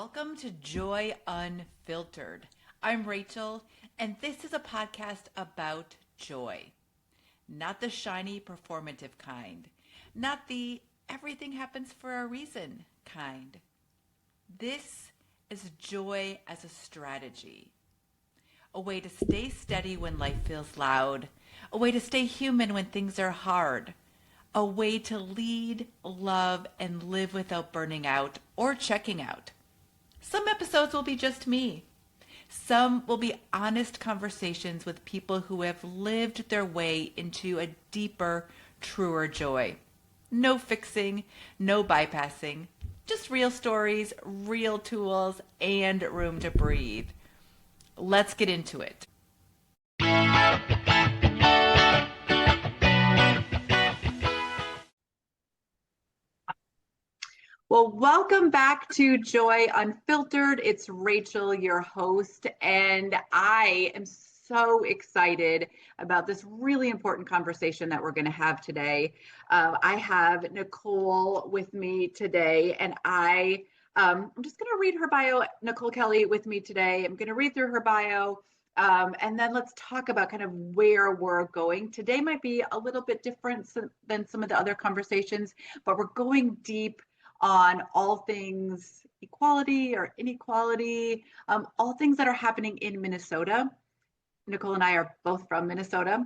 Welcome to Joy Unfiltered. I'm Rachel, and this is a podcast about joy. Not the shiny, performative kind. Not the everything happens for a reason kind. This is joy as a strategy. A way to stay steady when life feels loud. A way to stay human when things are hard. A way to lead, love, and live without burning out or checking out. Some episodes will be just me. Some will be honest conversations with people who have lived their way into a deeper, truer joy. No fixing, no bypassing, just real stories, real tools, and room to breathe. Let's get into it. Well, welcome back to Joy Unfiltered. It's Rachel, your host, and I am so excited about this really important conversation that we're going to have today. I have Nicole with me today, and I'm just going to read her bio. Nicole Kelly with me today. I'm going to read through her bio, and then let's talk about kind of where we're going. Today might be a little bit different than some of the other conversations, but we're going deep on all things equality or inequality, all things that are happening in Minnesota. Nicole and I are both from Minnesota.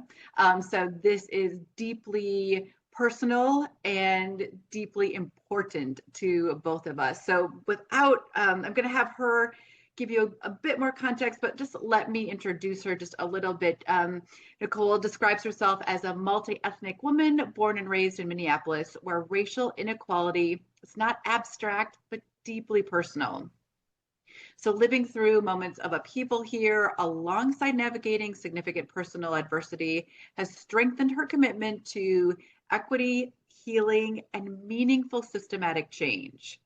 So this is deeply personal and deeply important to both of us. So I'm going to have her give you a bit more context, but just let me introduce her just a little bit. Nicole describes herself as a multi-ethnic woman born and raised in Minneapolis, where racial inequality is not abstract, but deeply personal. So living through moments of upheaval here, alongside navigating significant personal adversity, has strengthened her commitment to equity, healing, and meaningful systematic change.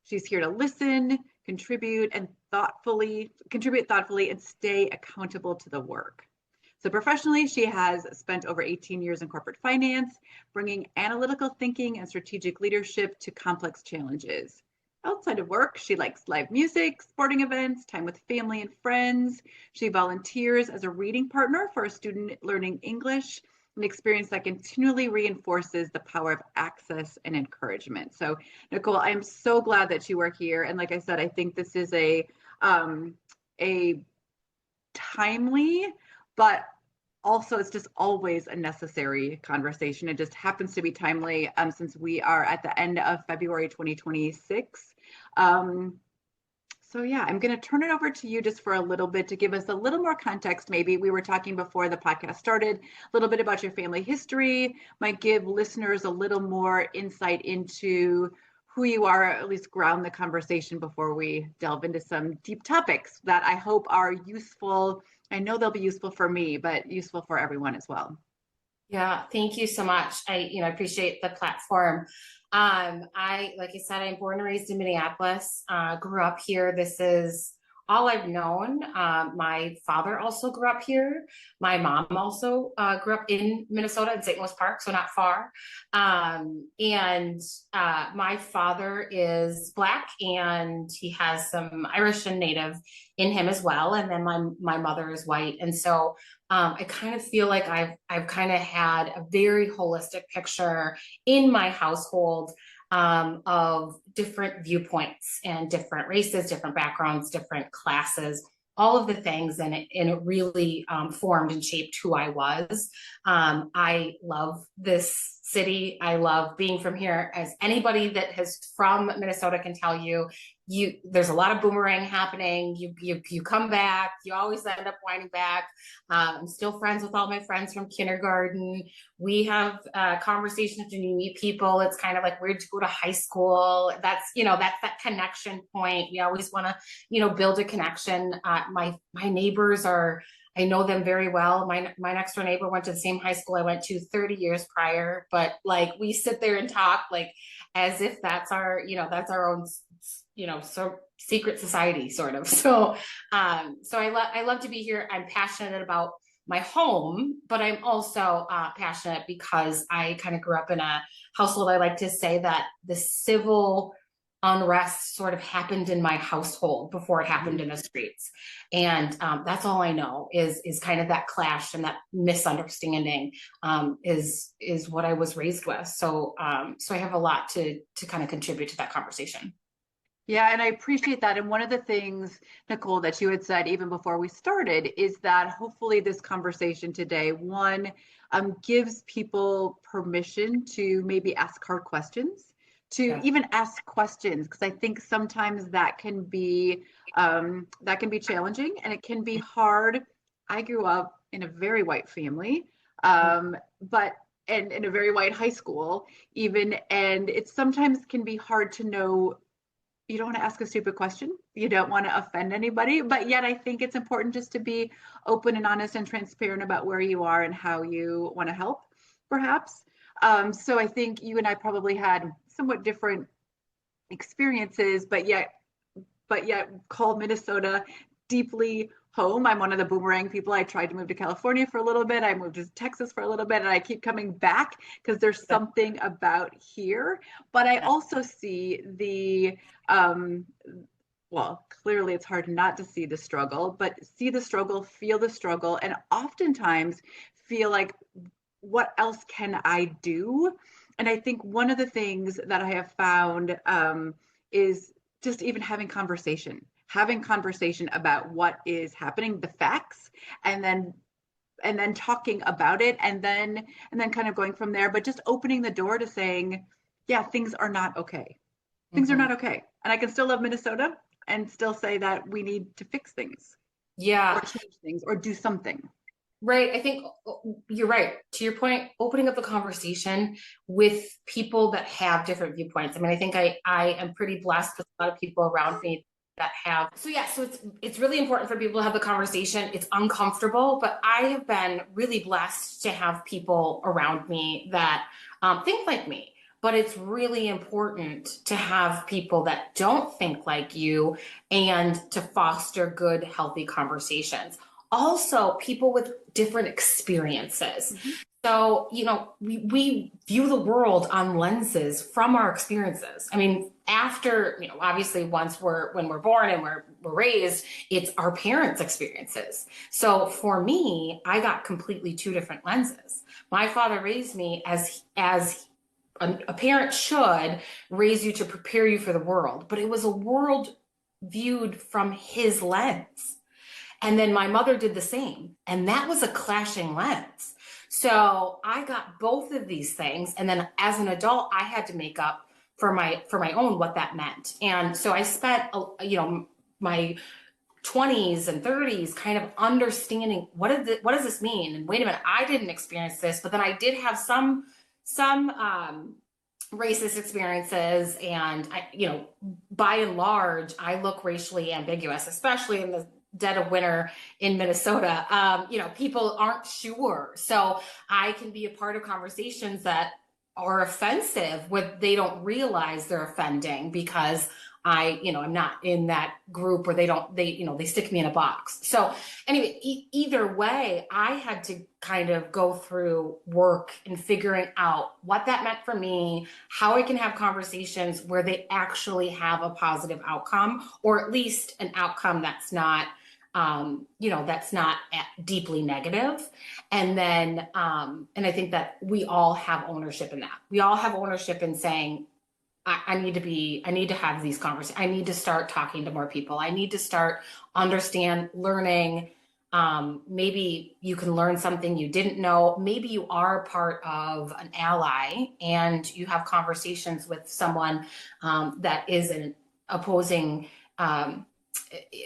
She's here to listen, contribute thoughtfully, and stay accountable to the work. So professionally, she has spent over 18 years in corporate finance, bringing analytical thinking and strategic leadership to complex challenges. Outside of work, she likes live music, sporting events, time with family and friends. She volunteers as a reading partner for a student learning English, an experience that continually reinforces the power of access and encouragement. So, Nicole, I'm so glad that you are here. And like I said, I think this is a timely, but also it's just always a necessary conversation. It just happens to be timely since we are at the end of February 2026. So yeah, I'm going to turn it over to you just for a little bit to give us a little more context. Maybe we were talking before the podcast started, a little bit about your family history, might give listeners a little more insight into who you are, at least ground the conversation before we delve into some deep topics that I hope are useful. I know they'll be useful for me, but useful for everyone as well. Yeah, thank you so much. I appreciate the platform. Like I said, I'm born and raised in Minneapolis, grew up here. This is all I've known. My father also grew up here. My mom also grew up in Minnesota in St. Louis Park, so not far. My father is Black, and he has some Irish and Native in him as well. And then my mother is white. And so I kind of feel like I've kind of had a very holistic picture in my household of different viewpoints and different races, different backgrounds, different classes, all of the things, and it really formed and shaped who I was. I love this city. I love being from here. As anybody that is from Minnesota can tell you, there's a lot of boomerang happening. You come back, you always end up winding back. I'm still friends with all my friends from kindergarten. We have conversations when you meet people. It's kind of like, where'd you go to high school? That's that connection point. We always want to, build a connection. My neighbors I know them very well. My next door neighbor went to the same high school I went to 30 years prior, but like we sit there and talk like as if that's our own, so secret society sort of. So I love to be here. I'm passionate about my home, but I'm also passionate because I kind of grew up in a household. I like to say that the civil unrest sort of happened in my household before it happened in the streets. And that's all I know is kind of that clash and that misunderstanding is what I was raised with. So so I have a lot to kind of contribute to that conversation. Yeah, and I appreciate that. And one of the things, Nicole, that you had said even before we started is that hopefully this conversation today, one, gives people permission to maybe ask hard questions, to Yeah. even ask questions, because I think sometimes that can be challenging and it can be hard. I grew up in a very white family, but and in a very white high school even, and it sometimes can be hard to know you don't want to ask a stupid question. You don't want to offend anybody, but yet I think it's important just to be open and honest and transparent about where you are and how you want to help, perhaps. So I think you and I probably had somewhat different experiences, but yet call Minnesota deeply home. I'm one of the boomerang people. I tried to move to California for a little bit. I moved to Texas for a little bit, and I keep coming back because there's something about here. But I also see well, clearly it's hard not to see the struggle, but see the struggle, feel the struggle, and oftentimes feel like, what else can I do? And I think one of the things that I have found is just even having conversation about what is happening, the facts, and then talking about it, and then kind of going from there, but just opening the door to saying, yeah, things are not okay. Things are Mm-hmm. not okay. And I can still love Minnesota and still say that we need to fix things or Yeah. change things or do something. Right. I think you're right. To your point, opening up the conversation with people that have different viewpoints. I mean, I think I am pretty blessed with a lot of people around me that have. So yeah, so it's really important for people to have the conversation. It's uncomfortable, but I have been really blessed to have people around me that think like me. But it's really important to have people that don't think like you and to foster good, healthy conversations. Also, people with different experiences. Mm-hmm. So, we view the world on lenses from our experiences. I mean, after, obviously when we're born and we're raised, it's our parents' experiences. So for me, I got completely two different lenses. My father raised me as a parent should raise you to prepare you for the world, but it was a world viewed from his lens. And then my mother did the same. And that was a clashing lens. So I got both of these things. And then as an adult, I had to make up for my own what that meant. And so I spent, my 20s and 30s kind of understanding what does this mean? And wait a minute, I didn't experience this, but then I did have some racist experiences, and by and large, I look racially ambiguous, especially in the dead of winter in Minnesota. People aren't sure, so I can be a part of conversations that are offensive when they don't realize they're offending because I'm not in that group, or they stick me in a box. So anyway, either way, I had to kind of go through work and figuring out what that meant for me, how I can have conversations where they actually have a positive outcome, or at least an outcome that's not, that's not deeply negative. And then, and I think that we all have ownership in that. We all have ownership in saying, I need to have these conversations. I need to start talking to more people. I need to start learning. Maybe you can learn something you didn't know. Maybe you are part of an ally and you have conversations with someone that is an opposing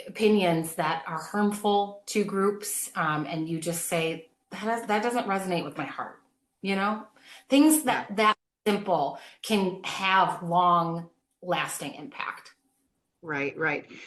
opinions that are harmful to groups. And you just say, that doesn't resonate with my heart. Things that simple can have long lasting impact. Right.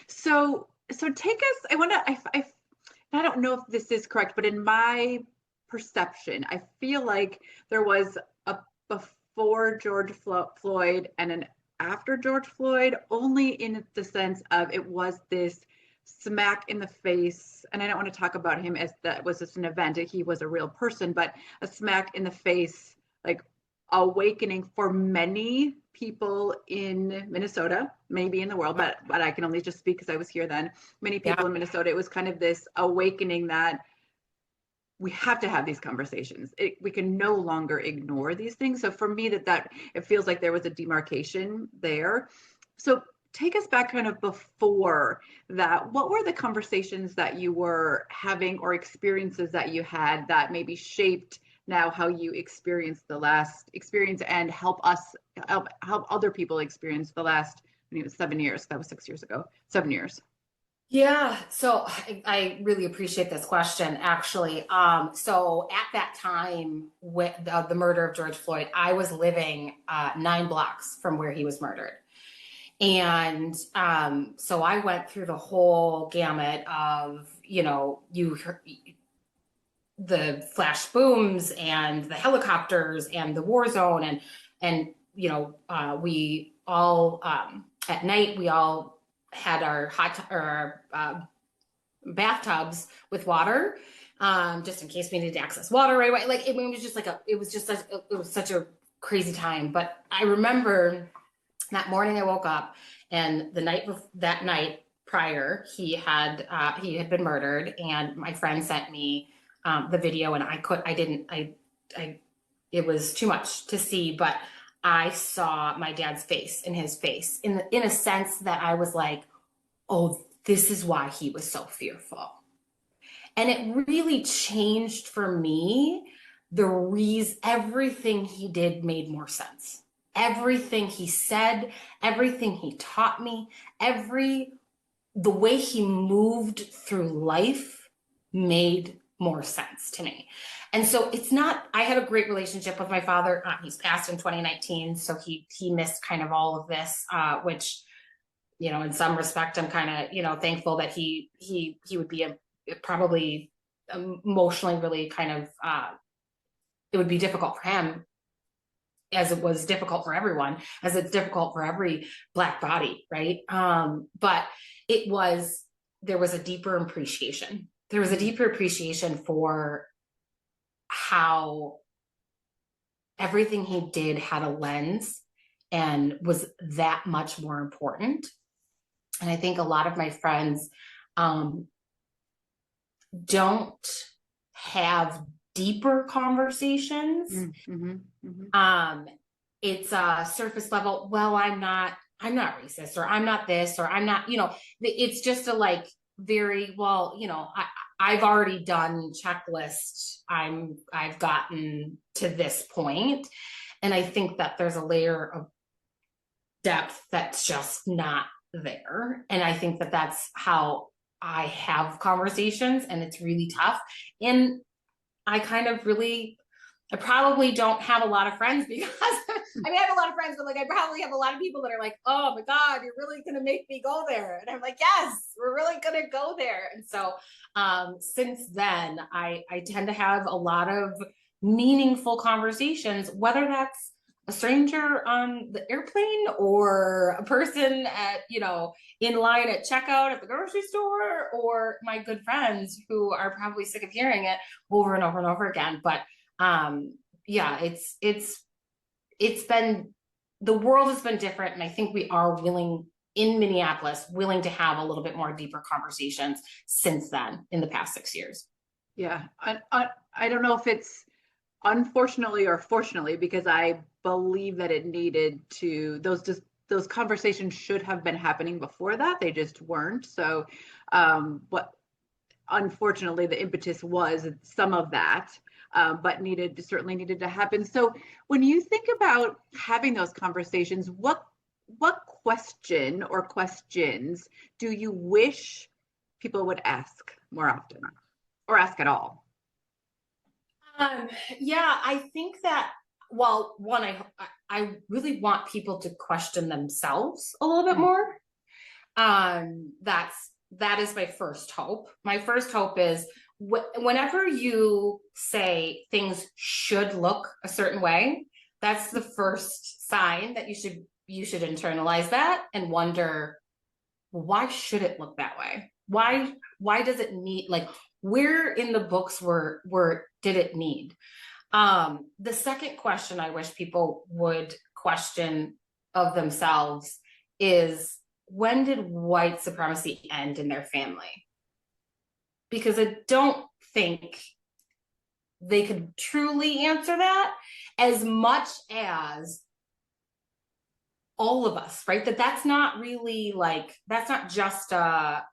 So take us, I don't know if this is correct, but in my perception, I feel like there was a before George Floyd and an after George Floyd, only in the sense of it was this smack in the face. And I don't want to talk about him as that was just an event. He was a real person, but a smack in the face, like awakening for many people in Minnesota, maybe in the world, but I can only just speak because I was here then. Many people in Minnesota, it was kind of this awakening that we have to have these conversations. We can no longer ignore these things. So for me, that it feels like there was a demarcation there. So take us back kind of before that. What were the conversations that you were having or experiences that you had that maybe shaped now how you experienced the last experience and help other people experience the last, 7 years? That was 6 years ago, 7 years. Yeah, so I really appreciate this question, actually. So at that time with the murder of George Floyd, I was living 9 blocks from where he was murdered. And so I went through the whole gamut of, the flash booms and the helicopters and the war zone. And we all, at night, we all had our bathtubs with water, just in case we needed to access water right away. Like it was just it was such a crazy time. But I remember that morning I woke up, and that night prior, he had been murdered, and my friend sent me the video, and it was too much to see, but I saw my dad's face in his face in a sense that I was like, oh, this is why he was so fearful. And it really changed for me everything he did made more sense. Everything he said, everything he taught me, the way he moved through life made more sense to me. And so I had a great relationship with my father. He's passed in 2019. So he missed kind of all of this, which, in some respect, I'm kind of, thankful that he would be probably emotionally really kind of, it would be difficult for him, as it was difficult for everyone, as it's difficult for every Black body, right? But there was a deeper appreciation. There was a deeper appreciation for how everything he did had a lens and was that much more important. And I think a lot of my friends don't have deeper conversations. Mm-hmm, mm-hmm. It's a surface level. Well, I'm not racist, or I'm not this, or I'm not, it's just a very, well, I've already done checklist. I've gotten to this point. And I think that there's a layer of depth that's just not there. And I think that that's how I have conversations, and it's really tough. And I probably don't have a lot of friends because I have a lot of friends, but I probably have a lot of people that are like, oh my God, you're really going to make me go there. And I'm like, yes, we're really going to go there. And so since then, I tend to have a lot of meaningful conversations, whether that's a stranger on the airplane or a person at, in line at checkout at the grocery store, or my good friends who are probably sick of hearing it over and over and over again. But yeah, it's been, the world has been different. And I think we are in Minneapolis, willing to have a little bit more deeper conversations since then, in the past 6 years. Yeah. I don't know if it's unfortunately or fortunately, because I believe that it needed to, those conversations should have been happening before that. They just weren't. So, what unfortunately the impetus was some of that, but certainly needed to happen. So when you think about having those conversations, what question or questions do you wish people would ask more often, or ask at all? Yeah, I think that, well, one, I really want people to question themselves a little bit more. That is my first hope. My first hope is whenever you say things should look a certain way, that's the first sign that you should internalize that and wonder, well, why should it look that way? Why does it need, where in the books did it need? The second question I wish people would question of themselves is, when did white supremacy end in their family? Because I don't think they could truly answer that, as much as all of us, right? That's not really like, that's not just a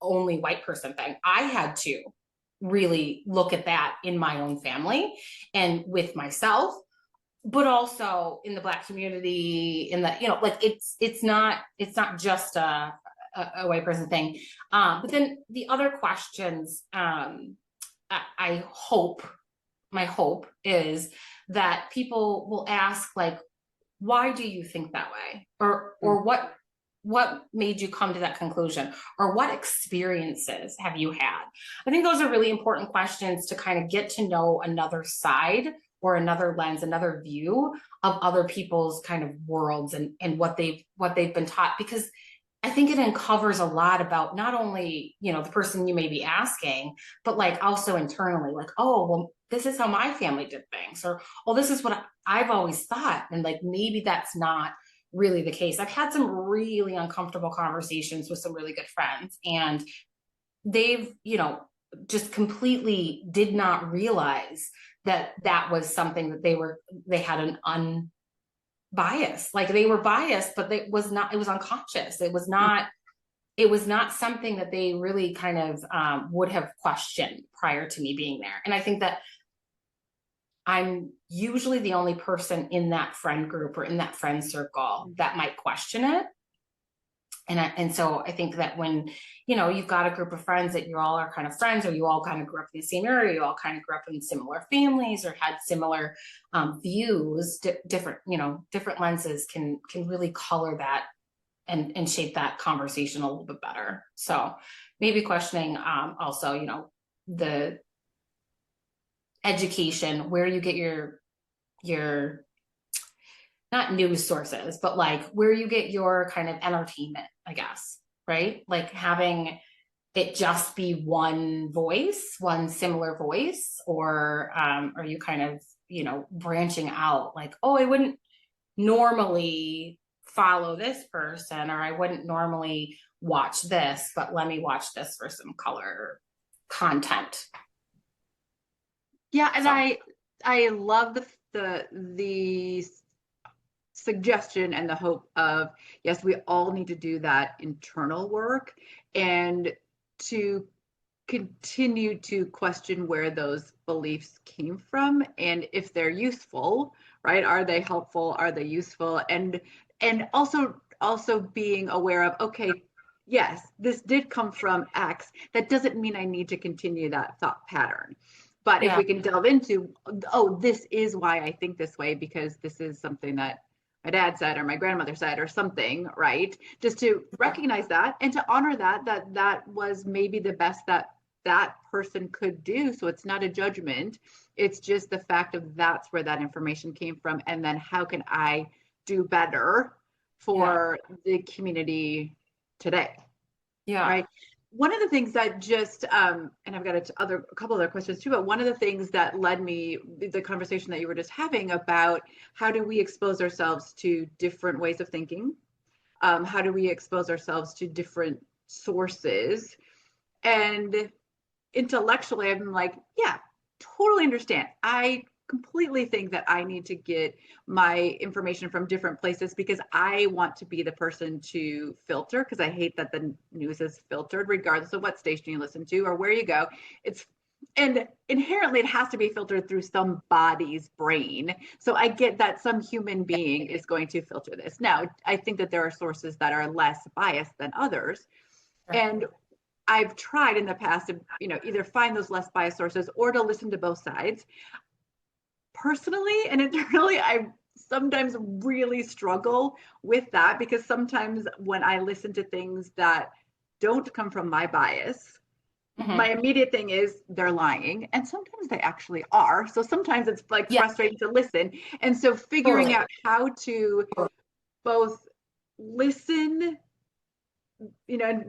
only white person thing. I had to really look at that in my own family and with myself, but also in the Black community, in the, like it's not just a white person thing. But then the other questions, I hope, my hope is that people will ask, like, why do you think that way? Or what made you come to that conclusion? Or what experiences have you had? I think those are really important questions to kind of get to know another side or another lens, another view of other people's kind of worlds and what they've been taught. Because I think it uncovers a lot about not only, the person you may be asking, but like also internally, like, oh, well, this is how my family did things, or, oh, this is what I've always thought. And like, maybe that's not really the case. I've had some really uncomfortable conversations with some really good friends, and they've, just completely did not realize that that was something that they had an unbiased, like they were biased, but it was unconscious. It was not something that they really kind of would have questioned prior to me being there. And I think that I'm usually the only person in that friend group or in that friend circle that might question it. And so I think that when, you've got a group of friends that you all are kind of friends, or you all kind of grew up in the same area, you all kind of grew up in similar families or had similar views, different lenses can really color that and shape that conversation a little bit better. So maybe questioning also, the education, where you get your not news sources, but like where you get your kind of entertainment, I guess, right? Like having it just be one voice, one similar voice, or are you kind of, branching out, like, oh, I wouldn't normally follow this person, or I wouldn't normally watch this, but let me watch this for some color content. Yeah, and So I love the suggestion and the hope of, yes, we all need to do that internal work and to continue to question where those beliefs came from and if they're useful, right? Are they helpful? Are they useful? And also being aware of, okay, yes, this did come from X. That doesn't mean I need to continue that thought pattern. But if yeah, we can delve into, oh, this is why I think this way, because this is something that my dad said or my grandmother said or something, right? Just to recognize that and to honor that was maybe the best that person could do. So it's not a judgment. It's just the fact of that's where that information came from. And then how can I do better yeah, for the community today? yeah, Right. One of the things that just, and I've got a couple other questions too, but one of the things that led me, the conversation that you were just having about how do we expose ourselves to different ways of thinking? How do we expose ourselves to different sources? And intellectually, I'm like, yeah, totally understand. I completely think that I need to get my information from different places because I want to be the person to filter, because I hate that the news is filtered regardless of what station you listen to or where you go. It's and inherently it has to be filtered through somebody's brain. So I get that some human being is going to filter this. Now, I think that there are sources that are less biased than others. right. And I've tried in the past to, either find those less biased sources or to listen to both sides personally. And it's really, I sometimes really struggle with that because sometimes when I listen to things that don't come from my bias, my Mm-hmm. immediate thing is they're lying. And sometimes they actually are. So sometimes it's like Yeah, frustrating to listen. And so figuring totally. out how to both listen,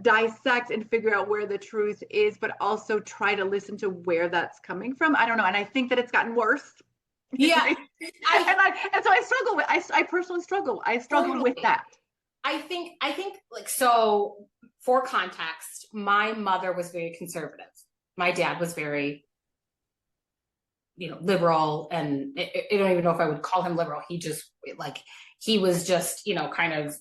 dissect and figure out where the truth is, but also try to listen to where that's coming from. I don't know. And I think that it's gotten worse Yeah. And so I struggle with, I personally struggle with Totally. that. I think like, so for context, my mother was very conservative. My dad was very, liberal, and I don't even know if I would call him liberal. He just like, he was just, kind of,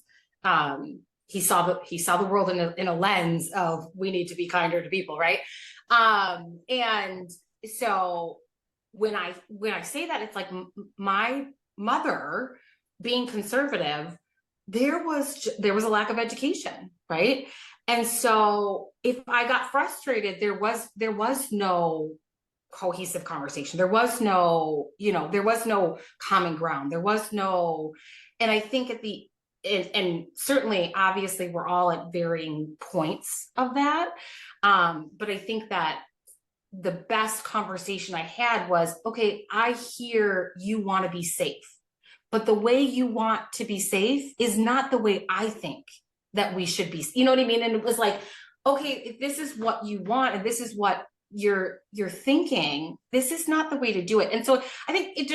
he saw the world in a lens of, we need to be kinder to people, right? And so when I say that, it's like, my mother being conservative, there was a lack of education, right? And so if I got frustrated, there was no cohesive conversation. There was no common ground. There was no, and I think and certainly, obviously, we're all at varying points of that. But I think that the best conversation I had was, okay, I hear you want to be safe, but the way you want to be safe is not the way I think that we should be. You know what I mean? And it was like, okay, if this is what you want and this is what you're thinking, this is not the way to do it. And so I think it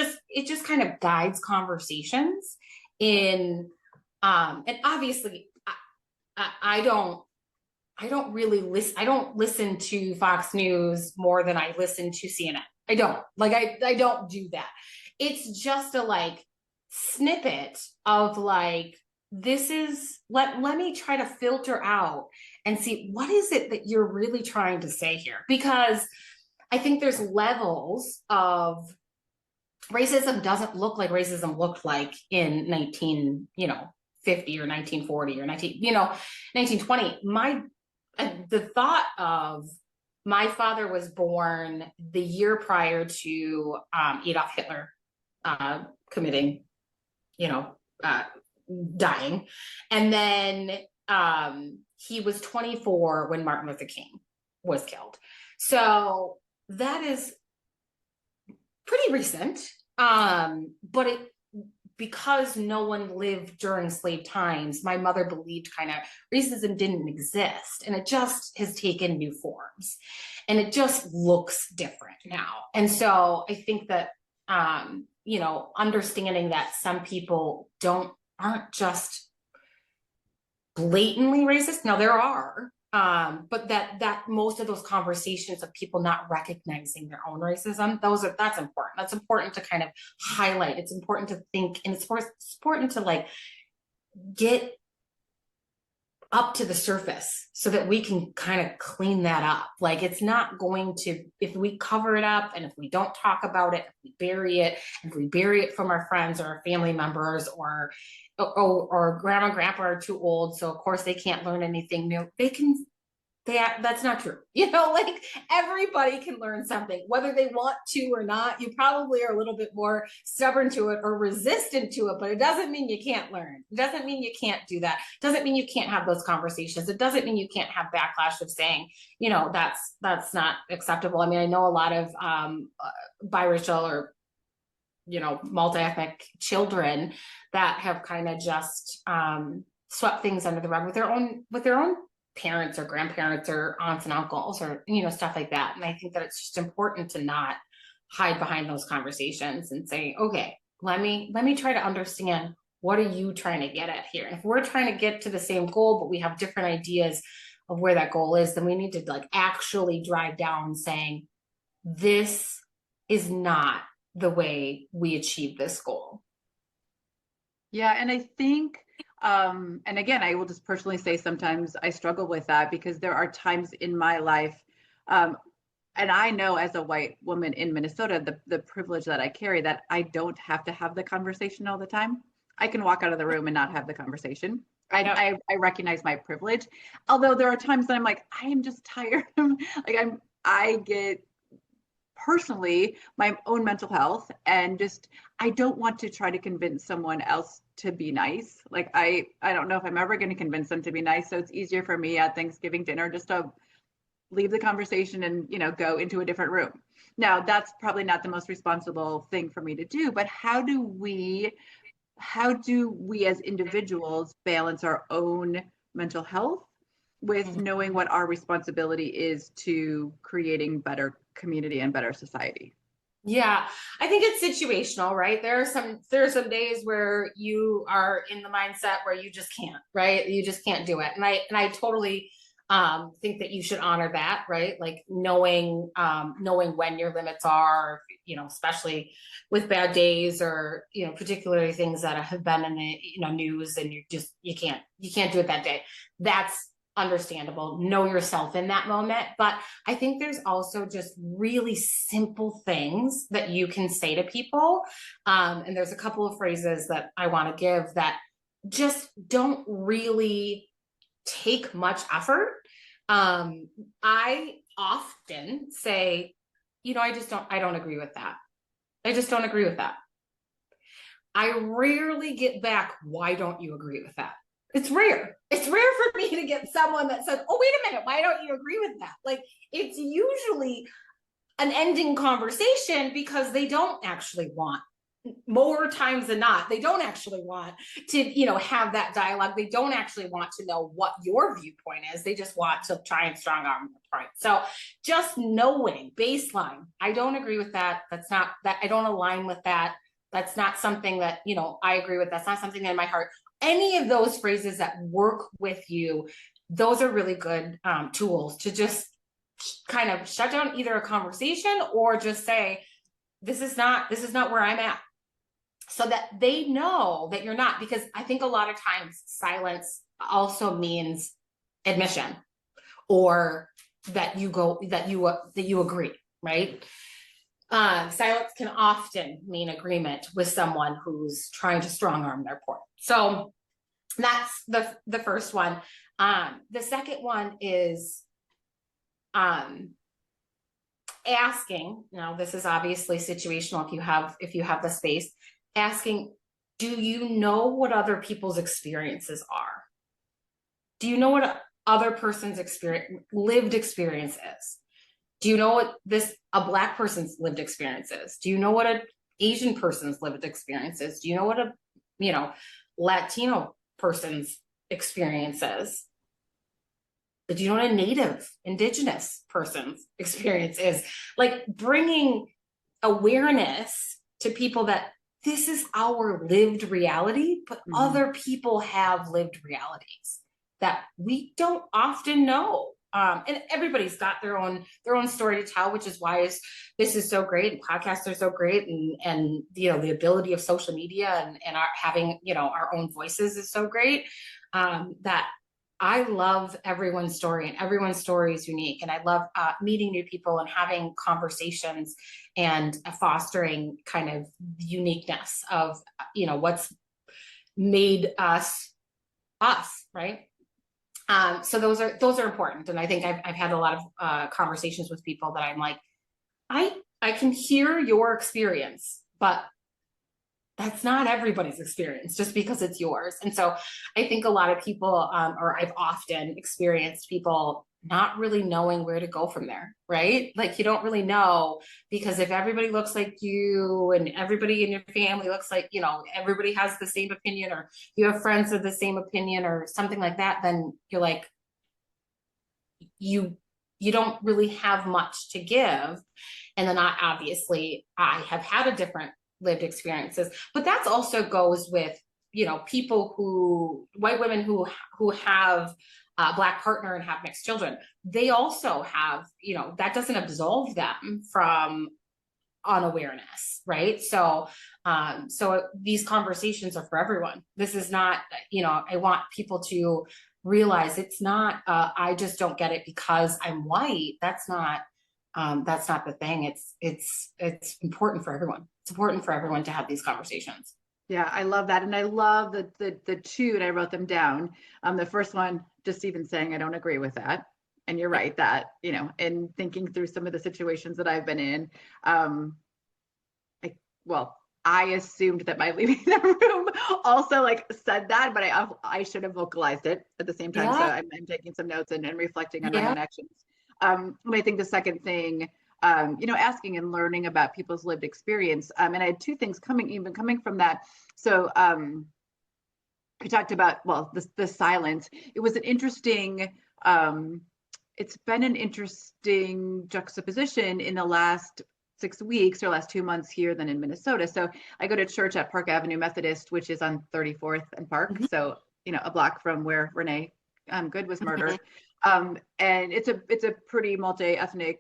just kind of guides conversations in, and obviously, I don't really listen. I don't listen to Fox News more than I listen to CNN. I don't, like, I don't do that. It's just a, like, snippet of, like, this is, let me try to filter out and see what is it that you're really trying to say here. Because I think there's levels of racism. Doesn't look like racism looked like in 1950 or 1940 or 1920. The thought of, my father was born the year prior to Adolf Hitler committing, you know, uh, dying. And then he was 24 when Martin Luther King was killed. So that is pretty recent. But because no one lived during slave times, my mother believed kind of racism didn't exist, and it just has taken new forms, and it just looks different now. And so I think that, understanding that some people aren't just blatantly racist. Now there are, but that most of those conversations of people not recognizing their own racism, that's important. That's important to kind of highlight. It's important to think, and it's important to, like, get up to the surface so that we can kind of clean that up. Like, it's not going to, if we cover it up and if we don't talk about it, if we bury it from our friends or our family members, or grandma and grandpa are too old, so of course they can't learn anything new. That's not true. Like, everybody can learn something, whether they want to or not. You probably are a little bit more stubborn to it or resistant to it, but it doesn't mean you can't learn. It doesn't mean you can't do that. It doesn't mean you can't have those conversations. It doesn't mean you can't have backlash of saying, that's not acceptable. I mean, I know a lot of biracial or, multi-ethnic children that have kind of just swept things under the rug with their own parents or grandparents or aunts and uncles, or stuff like that. And I think that it's just important to not hide behind those conversations and say, okay, let me try to understand, what are you trying to get at here? And if we're trying to get to the same goal but we have different ideas of where that goal is, then we need to, like, actually drive down saying, this is not the way we achieve this goal. Yeah, and I think, and again, I will just personally say sometimes I struggle with that, because there are times in my life, and I know, as a white woman in Minnesota, the privilege that I carry, that I don't have to have the conversation all the time. I can walk out of the room and not have the conversation. I recognize my privilege, although there are times that I'm like, I am just tired. Like, I get, personally, my own mental health, and just, I don't want to try to convince someone else to be nice. Like, I don't know if I'm ever going to convince them to be nice, so it's easier for me at Thanksgiving dinner just to leave the conversation and go into a different room. Now, that's probably not the most responsible thing for me to do, but how do we as individuals balance our own mental health with knowing what our responsibility is to creating better community and better society? Yeah, I think it's situational, right? There are some days where you are in the mindset where you just can't, right? You just can't do it. And I totally think that you should honor that, right? Like knowing when your limits are, especially with bad days or, particularly things that have been in the, news, and you can't do it that day. That's understandable. Know yourself in that moment. But I think there's also just really simple things that you can say to people. And there's a couple of phrases that I want to give that just don't really take much effort. I often say, I don't agree with that. I just don't agree with that. I rarely get back, why don't you agree with that? It's rare. It's rare for me to get someone that says, oh, wait a minute, why don't you agree with that? Like, it's usually an ending conversation because they don't actually want, more times than not, they don't actually want to, have that dialogue. They don't actually want to know what your viewpoint is. They just want to try and strong arm the point. So just knowing baseline, I don't agree with that. That's not that, I don't align with that. That's not something that, I agree with. That's not something in my heart. Any of those phrases that work with you, those are really good tools to just kind of shut down either a conversation or just say, this is not where I'm at, so that they know that you're not. Because I think a lot of times silence also means admission, or that you agree, right? Silence can often mean agreement with someone who's trying to strong arm their point. So that's the first one. The second one is asking. Now, this is obviously situational. If you have the space, asking, do you know what other people's experiences are? Do you know what other person's lived experience is? Do you know what a Black person's lived experience is? Do you know what an Asian person's lived experience is? Do you know what a, Latino person's experience is? Do you know what a Native, Indigenous person's experience is? Like, bringing awareness to people that this is our lived reality, but other people have lived realities that we don't often know. And everybody's got their own story to tell, which is why this is so great, and podcasts are so great, and the ability of social media and having our own voices is so great. That I love everyone's story, and everyone's story is unique. And I love meeting new people and having conversations and fostering kind of the uniqueness of, what's made us, right? So those are important. And I think I've had a lot of conversations with people that I'm like, I can hear your experience, but that's not everybody's experience just because it's yours. And so I think a lot of people, or I've often experienced people not really knowing where to go from there, right? Like, you don't really know, because if everybody looks like you and everybody in your family looks like, everybody has the same opinion, or you have friends with the same opinion or something like that, then you're like, you don't really have much to give. And then I have had a different lived experiences, but that's also goes with, white women who have a Black partner and have mixed children. They also have, that doesn't absolve them from unawareness, right? So these conversations are for everyone. This is not, I want people to realize it's not, I just don't get it because I'm white. That's not the thing. It's important for everyone. It's important for everyone to have these conversations. Yeah, I love that. And I love the two, and I wrote them down. The first one, just even saying, I don't agree with that. And you're right that, and thinking through some of the situations that I've been in, I assumed that my leaving the room also said that, but I should have vocalized it at the same time. Yeah. So I'm taking some notes and reflecting on my own actions. And I think the second thing, asking and learning about people's lived experience. And I had two things coming from that. So we talked about, the silence. It was an interesting, it's been an interesting juxtaposition in the last 6 weeks or last 2 months here than in Minnesota. So I go to church at Park Avenue Methodist, which is on 34th and Park. Mhm. So, a block from where Renee Good was Mhm. murdered. And it's a pretty multi-ethnic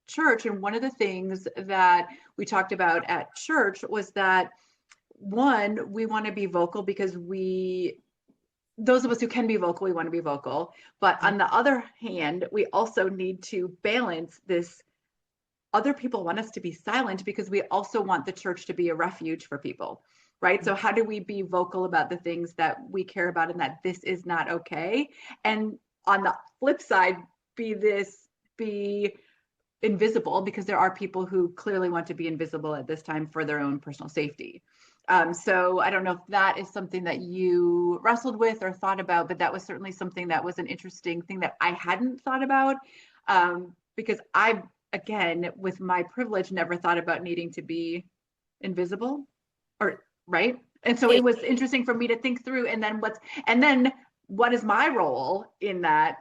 church. And one of the things that we talked about at church was that, one, we want to be vocal because those of us who can be vocal, we want to be vocal. But on the other hand, we also need to balance this. Other people want us to be silent because we also want the church to be a refuge for people, right? So how do we be vocal about the things that we care about and that this is not okay? And on the flip side, be invisible, because there are people who clearly want to be invisible at this time for their own personal safety. So I don't know if that is something that you wrestled with or thought about, but that was certainly something that was an interesting thing that I hadn't thought about, because I, again, with my privilege, never thought about needing to be invisible, or right. And so it was interesting for me to think through, and then what is my role in that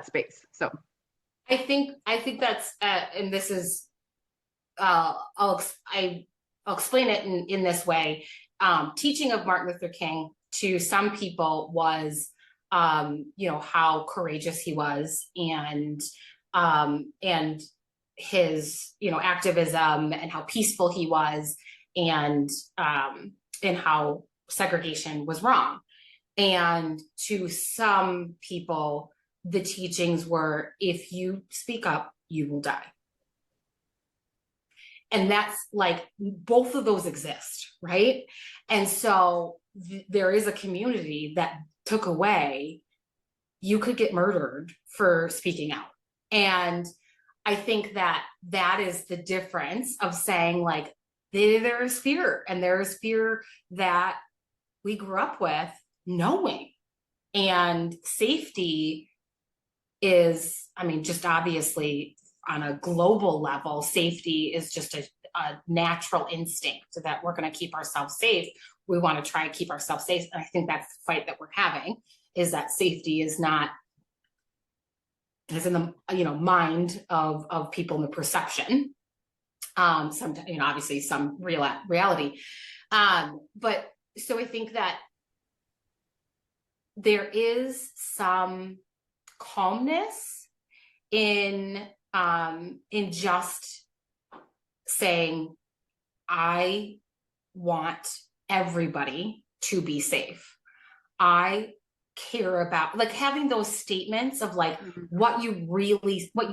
space? So I think that's and this is I'll explain it in this way. Teaching of Martin Luther King to some people was how courageous he was, and his activism, and how peaceful he was, and how segregation was wrong. And to some people, the teachings were, if you speak up, you will die. And that's like, both of those exist, right? And so there is a community that took away, you could get murdered for speaking out. And I think that is the difference of saying, like, there is fear, and there is fear that we grew up with knowing. And safety is, just obviously on a global level, safety is just a natural instinct that we're going to keep ourselves safe. We want to try and keep ourselves safe. And I think that's the fight that we're having, is that safety is not, is in the mind of people, in the perception. Sometimes, obviously some reality. But so I think that there is some calmness in just saying, I want everybody to be safe. I care about, like, having those statements of, like, what you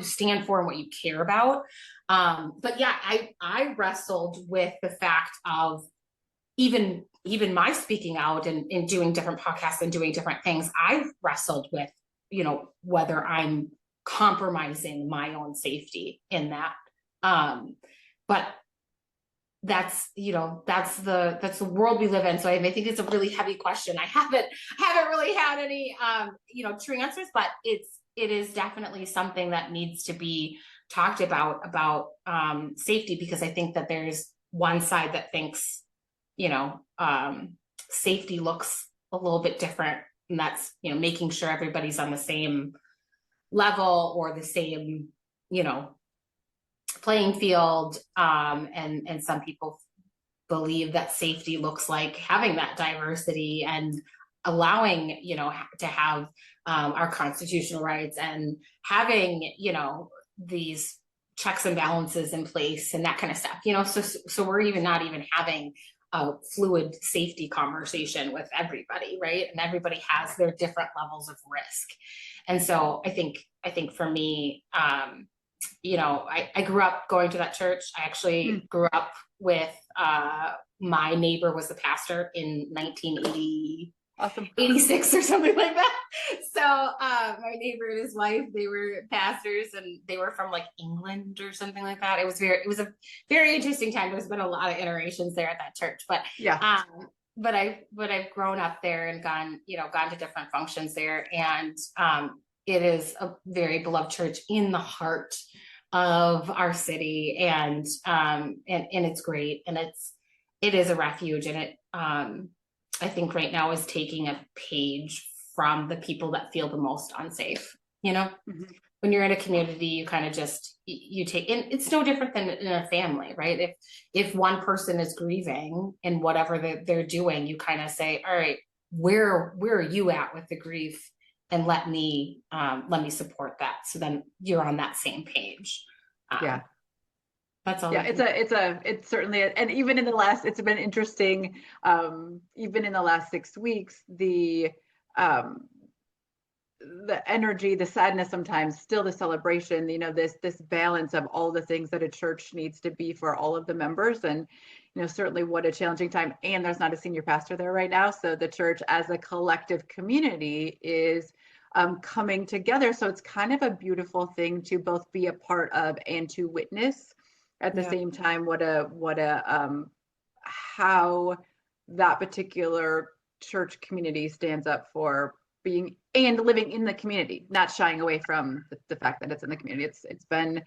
stand for and what you care about. But yeah, I wrestled with the fact of even my speaking out and doing different podcasts and doing different things. I've wrestled with, whether I'm compromising my own safety in that. But that's the world we live in. So I think it's a really heavy question. I haven't really had any true answers, but it is definitely something that needs to be talked about safety, because I think that there's one side that thinks safety looks a little bit different, and that's making sure everybody's on the same level or the same playing field, and some people believe that safety looks like having that diversity and allowing to have our constitutional rights, and having these checks and balances in place and that kind of stuff. So we're even not even having a fluid safety conversation with everybody, right? And everybody has their different levels of risk. And so I think for me, I grew up going to that church. I actually grew up with my neighbor was the pastor in 1980. Awesome. 86 or something like that. So my neighbor and his wife, they were pastors, and they were from, like, England or something like that. It was a very interesting time. There's been a lot of iterations there at that church, but yeah. But I've grown up there and gone to different functions there, and it is a very beloved church in the heart of our city, and it's great, and it is a refuge, and it I think right now is taking a page from the people that feel the most unsafe. Mm-hmm. when you're in a community, you kind of just, you take, and it's no different than in a family, right? If one person is grieving and whatever they're doing, you kind of say, all right, where are you at with the grief? And let me support that. So then you're on that same page. Yeah. That's all. Yeah, it's certainly, and even in the last, it's been interesting, even in the last 6 weeks, the energy, the sadness, sometimes still the celebration, this balance of all the things that a church needs to be for all of the members. And, certainly what a challenging time. And there's not a senior pastor there right now. So the church as a collective community is coming together. So it's kind of a beautiful thing to both be a part of and to witness at the same time how that particular church community stands up for being and living in the community, not shying away from the fact that it's in the community. It's been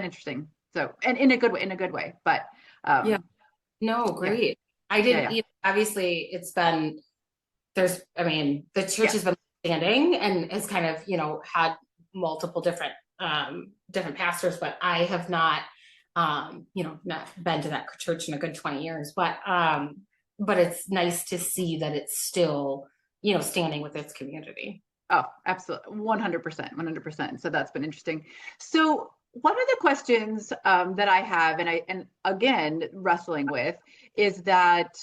interesting. So, and in a good way, but great. I didn't obviously the church has been standing and has kind of, had multiple different pastors, but I have not been to that church in a good 20 years, but it's nice to see that it's still, standing with its community. Oh, absolutely. 100%. So that's been interesting. So one of the questions that I have, and again, wrestling with is that,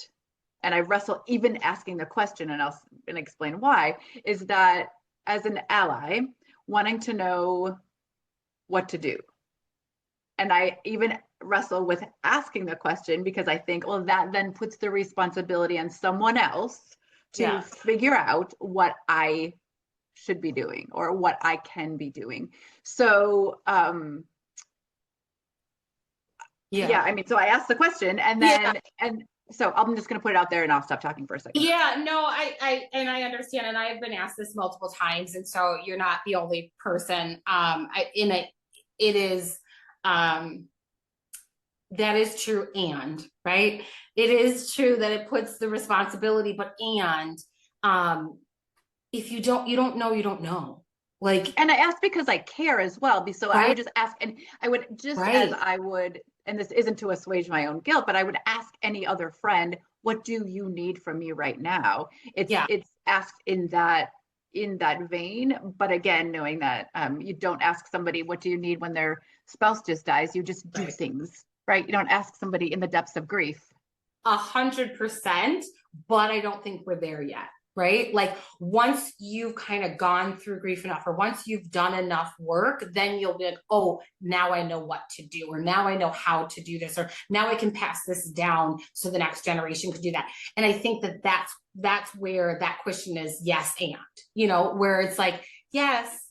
and I wrestle even asking the question, and I'll explain why, is that as an ally, wanting to know what to do. And I even wrestle with asking the question because I think, well, that then puts the responsibility on someone else to figure out what I should be doing or what I can be doing. So, so I asked the question and then, and so I'm just going to put it out there and I'll stop talking for a second. Yeah, no, I understand. And I've been asked this multiple times. And so you're not the only person. It is, that is true. And right. It is true that it puts the responsibility, but, if you don't know, you don't know. And I asked because I care as well. So I would just ask, and I would just as I would, and this isn't to assuage my own guilt, but I would ask any other friend, what do you need from me right now? It's asked in that vein. But again, knowing that you don't ask somebody, what do you need when their spouse just dies? You just do things, right? You don't ask somebody in the depths of grief. 100%, but I don't think we're there yet. Right? Like once you've kind of gone through grief enough, or once you've done enough work, then you'll be like, oh, now I know what to do, or now I know how to do this, or now I can pass this down so the next generation could do that. And I think that's where that question is yes, and, where it's like, yes,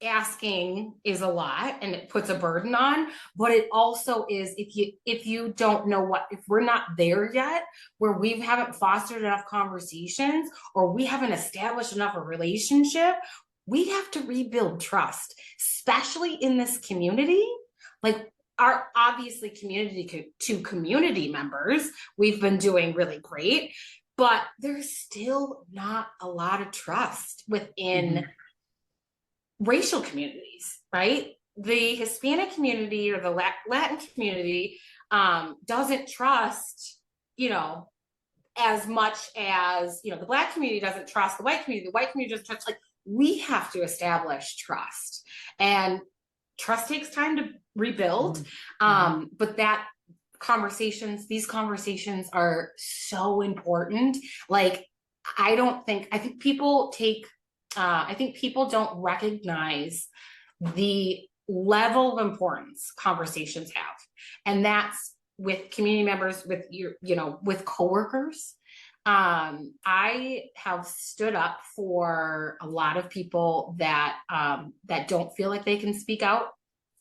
asking is a lot and it puts a burden on, but it also is, if you don't know if we're not there yet, where we haven't fostered enough conversations or we haven't established enough a relationship, we have to rebuild trust, especially in this community. Like our obviously community to community members, we've been doing really great, but there's still not a lot of trust within racial communities, right? The Hispanic community or the Latin community doesn't trust, as much as, the Black community doesn't trust the white community. The white community doesn't trust. Like we have to establish trust, and trust takes time to rebuild. But these conversations are so important. Like I think people don't recognize the level of importance conversations have. And that's with community members, with with coworkers. I have stood up for a lot of people that don't feel like they can speak out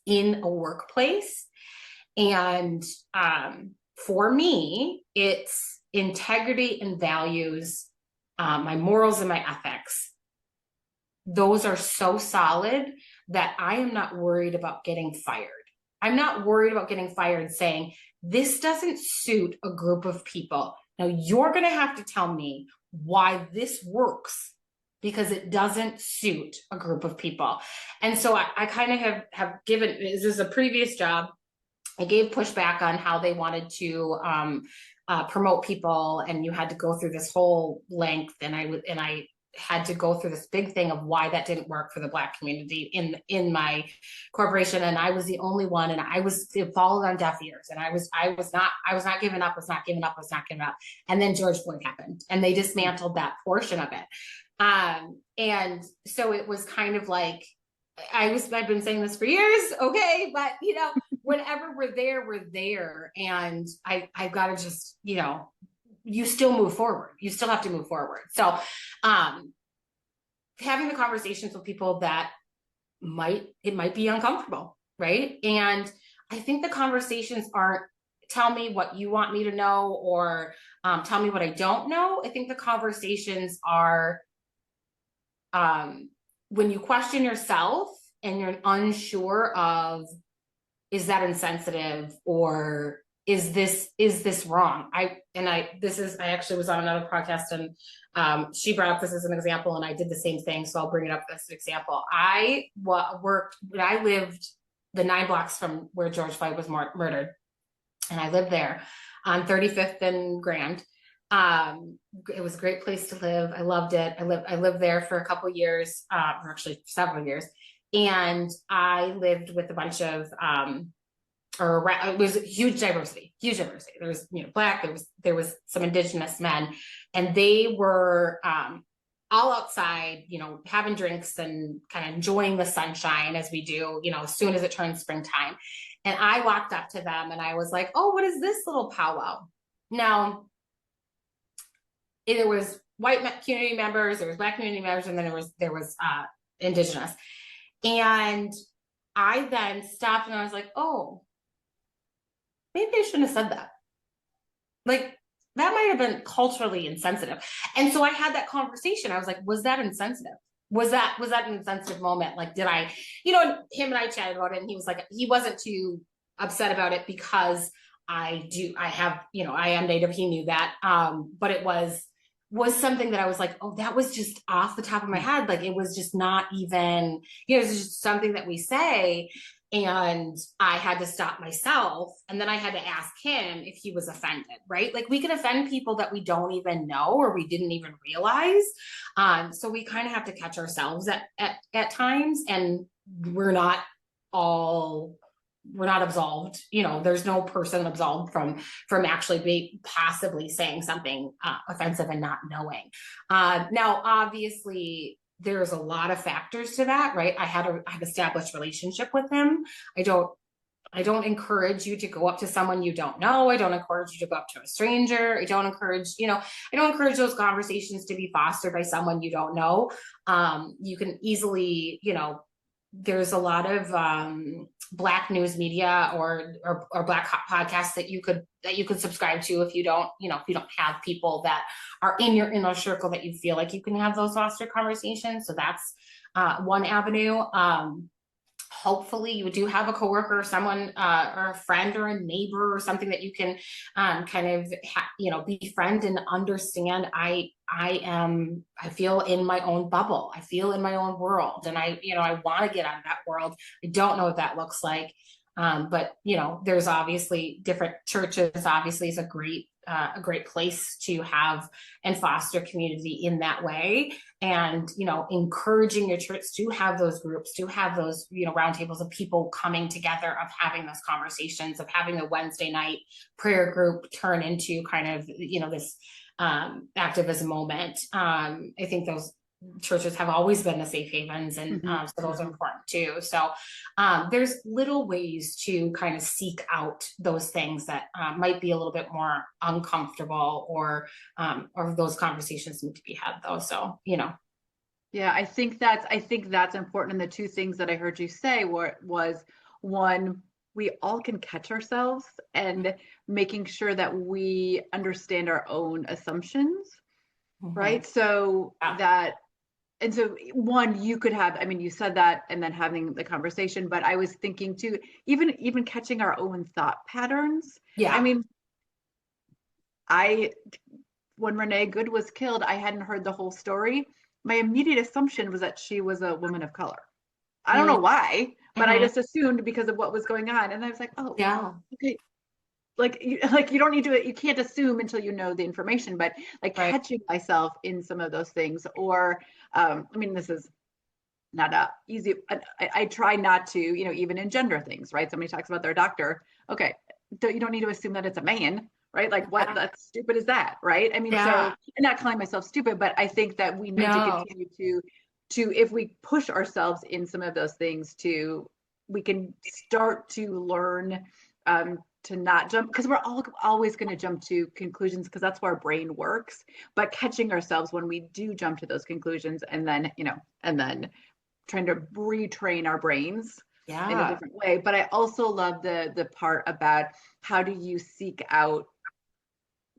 in a workplace. And for me, it's integrity and values, my morals and my ethics. Those are so solid that I am not worried about getting fired. I'm not worried about getting fired saying, this doesn't suit a group of people. Now you're going to have to tell me why this works because it doesn't suit a group of people. And so I kind of have given, this is a previous job, I gave pushback on how they wanted to promote people, and you had to go through this whole length, and I had to go through this big thing of why that didn't work for the Black community in my corporation, and I was the only one, and it followed on deaf ears, and I was not giving up, and then George Floyd happened, and they dismantled that portion of it, and so it was kind of like, I've been saying this for years, okay, but whenever we're there, and I've got to just, you still move forward. You still have to move forward. So, having the conversations with people that it might be uncomfortable, right? And I think the conversations aren't tell me what you want me to know, or tell me what I don't know. I think the conversations are when you question yourself and you're unsure of, is that insensitive, or is this wrong? I actually was on another podcast, and she brought up this as an example, and I did the same thing. So I'll bring it up as an example. I lived the 9 blocks from where George Floyd was murdered. And I lived there on 35th and Grand. It was a great place to live. I loved it. I lived there for a couple years, or actually several years. And I lived with a bunch of, it was huge diversity. There was, Black, there was some Indigenous men, and they were, all outside, having drinks and kind of enjoying the sunshine as we do, as soon as it turns springtime. And I walked up to them and I was like, oh, what is this little powwow? Now, there was white community members, there was Black community members, and then there was Indigenous. And I then stopped and I was like, oh, maybe I shouldn't have said that. Like, that might have been culturally insensitive. And so I had that conversation. I was like, was that insensitive? Was that an insensitive moment? Like, did I, him and I chatted about it, and he was like, he wasn't too upset about it because I am Native. He knew that. But it was something that I was like, oh, that was just off the top of my head. Like, it was just not even, it's just something that we say. And I had to stop myself. And then I had to ask him if he was offended, right? Like, we can offend people that we don't even know or we didn't even realize. So we kind of have to catch ourselves at times, and we're not absolved. There's no person absolved from actually possibly saying something offensive and not knowing. Now, obviously, there's a lot of factors to that, right? I've established relationship with him. I don't encourage you to go up to someone you don't know. I don't encourage you to go up to a stranger. I don't encourage those conversations to be fostered by someone you don't know. You can easily, there's a lot of Black news media or Black podcasts that you could subscribe to if you don't have people that are in your inner circle that you feel like you can have those foster conversations. So that's one avenue. Hopefully you do have a coworker or someone or a friend or a neighbor or something that you can kind of befriend and understand. I feel in my own bubble. I feel in my own world, and I want to get out of that world. I don't know what that looks like. But there's obviously different churches. Obviously, is a great place to have and foster community in that way. And encouraging your church to have those groups, to have those roundtables of people coming together, of having those conversations, of having the Wednesday night prayer group turn into kind of this activism moment. I think those churches have always been the safe havens, and so those are important too. So there's little ways to kind of seek out those things that might be a little bit more uncomfortable, or those conversations need to be had though. So yeah, I think that's important. And the two things that I heard you say was one, we all can catch ourselves, and making sure that we understand our own assumptions, right? So and so one, you could have, you said that, and then having the conversation, but I was thinking too, even catching our own thought patterns. Yeah. When Renee Good was killed, I hadn't heard the whole story. my immediate assumption was that she was a woman of color. I don't Mm-hmm. know why, but I just assumed because of what was going on. And I was like, oh, Yeah. okay. Like you don't need to, you can't assume until you know the information, but like Right. catching myself in some of those things, or I mean, this is not easy. I try not to, even in gender things, right? Somebody talks about their doctor. Okay, you don't need to assume that it's a man, right? Like what? Yeah. That's stupid is that, right? I mean, so Yeah. I'm not calling myself stupid, but I think that we need to No. continue to if we push ourselves in some of those things, we can start to learn to not jump, because we're always going to jump to conclusions because that's where our brain works. But catching ourselves when we do jump to those conclusions, and then trying to retrain our brains in a Yeah. different way. But I also love the part about how do you seek out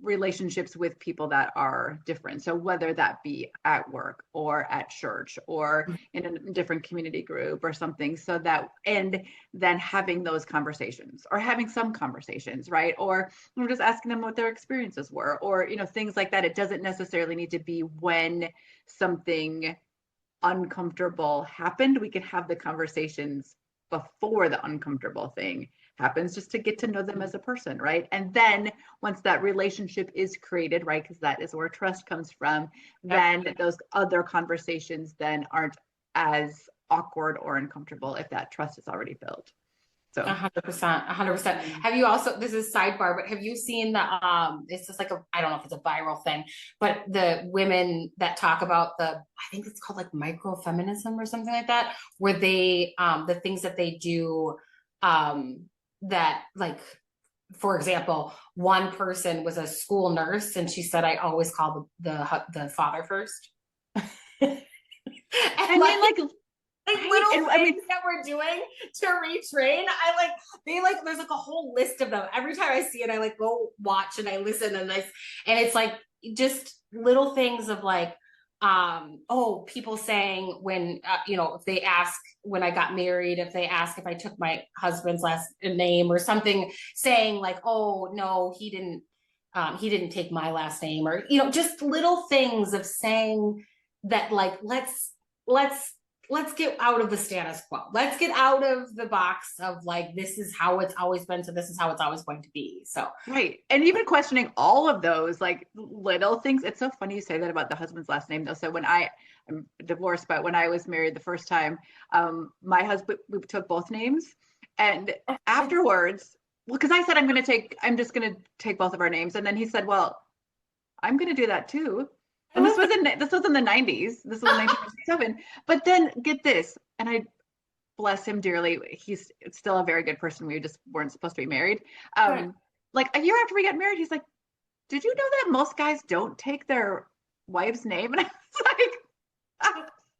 relationships with people that are different. So whether that be at work or at church or in a different community group or something, so that, and then having those conversations or having some conversations, right? Or we're just asking them what their experiences were, or things like that. It doesn't necessarily need to be when something uncomfortable happened. We can have the conversations before the uncomfortable thing happens, just to get to know them as a person, right? And then once that relationship is created, right, because that is where trust comes from, Yep. then those other conversations then aren't as awkward or uncomfortable if that trust is already built. So 100%, 100%. Have you also, this is sidebar, but have you seen it's just like I don't know if it's a viral thing, but the women that talk about I think it's called like microfeminism or something like that, where they, the things that they do, that like, for example, one person was a school nurse and she said, I always call the father first. I And mean, like, little and things that we're doing to retrain. There's like a whole list of them. Every time I see it, I like go watch and I listen, and it's like just little things of like, people saying when, if they ask when I got married, if they ask if I took my husband's last name or something, saying like, oh no, he didn't take my last name, or, just little things of saying that, like, let's get out of the status quo. Let's get out of the box of like, this is how it's always been, so this is how it's always going to be. So right. And even questioning all of those like little things. It's so funny you say that about the husband's last name though. So I'm divorced, but when I was married the first time, my husband, we took both names. And afterwards, well, because I said I'm just gonna take both of our names. And then he said, well, I'm gonna do that too. And this was in the 90s. This was in 1997. But then get this, and I bless him dearly. He's still a very good person. We just weren't supposed to be married. right. Like a year after we got married, he's like, "Did you know that most guys don't take their wife's name?" And I was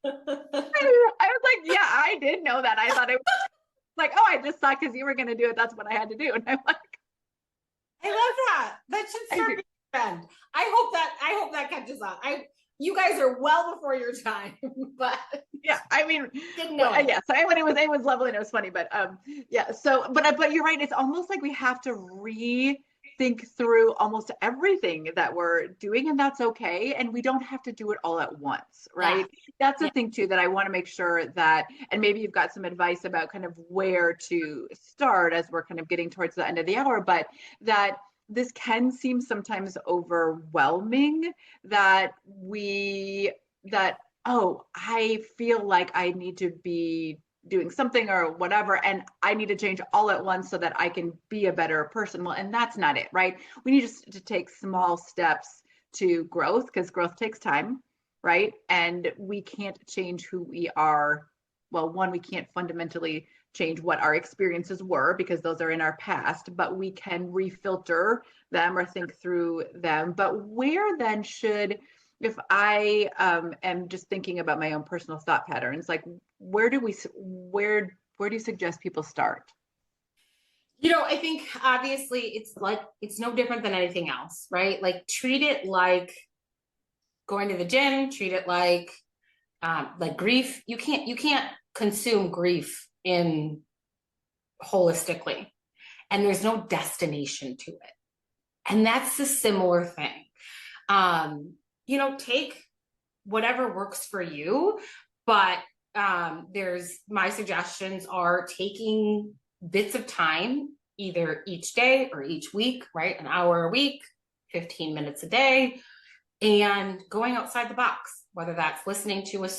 like, "Yeah, I did know that. I thought it was like, oh, I just thought because you were going to do it, that's what I had to do." And I'm like, I love that. That should serve me a friend. I hope that catches on. You guys are well before your time, but yeah, I mean, didn't know yeah. So it was lovely and it was funny, but yeah. So, but you're right. It's almost like we have to rethink through almost everything that we're doing, and that's okay. And we don't have to do it all at once, right? Yeah. That's the Yeah. thing too that I want to make sure that, and maybe you've got some advice about kind of where to start as we're kind of getting towards the end of the hour, but that this can seem sometimes overwhelming that oh, I feel like I need to be doing something or whatever, and I need to change all at once so that I can be a better person. Well, and that's not it, right? We need just to take small steps to growth, because growth takes time, right? And we can't change who we are. Well, one, we can't fundamentally change what our experiences were because those are in our past, but we can refilter them or think through them. But where then should, if I am just thinking about my own personal thought patterns, like where do you suggest people start? I think obviously it's no different than anything else, right? Like treat it like going to the gym, treat it like grief. You can't consume grief in holistically, and there's no destination to it. And that's a similar thing. Take whatever works for you. But my suggestions are taking bits of time, either each day or each week, right? An hour a week, 15 minutes a day, and going outside the box, whether that's listening to a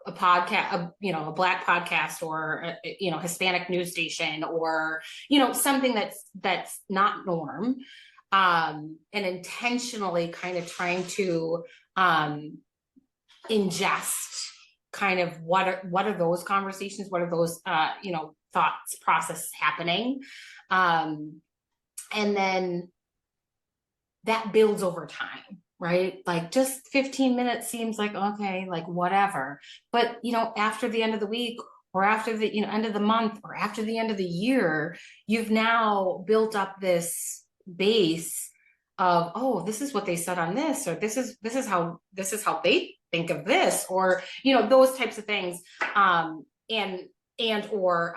podcast, a Black podcast, or Hispanic news station, or something that's not norm, and intentionally kind of trying to ingest kind of what are those conversations, what are those thoughts process happening, and then that builds over time, right? Like just 15 minutes seems like, okay, like whatever. But, after the end of the week, or after the, end of the month, or after the end of the year, you've now built up this base of, oh, this is what they said on this, or this is how they think of this, or, those types of things. Or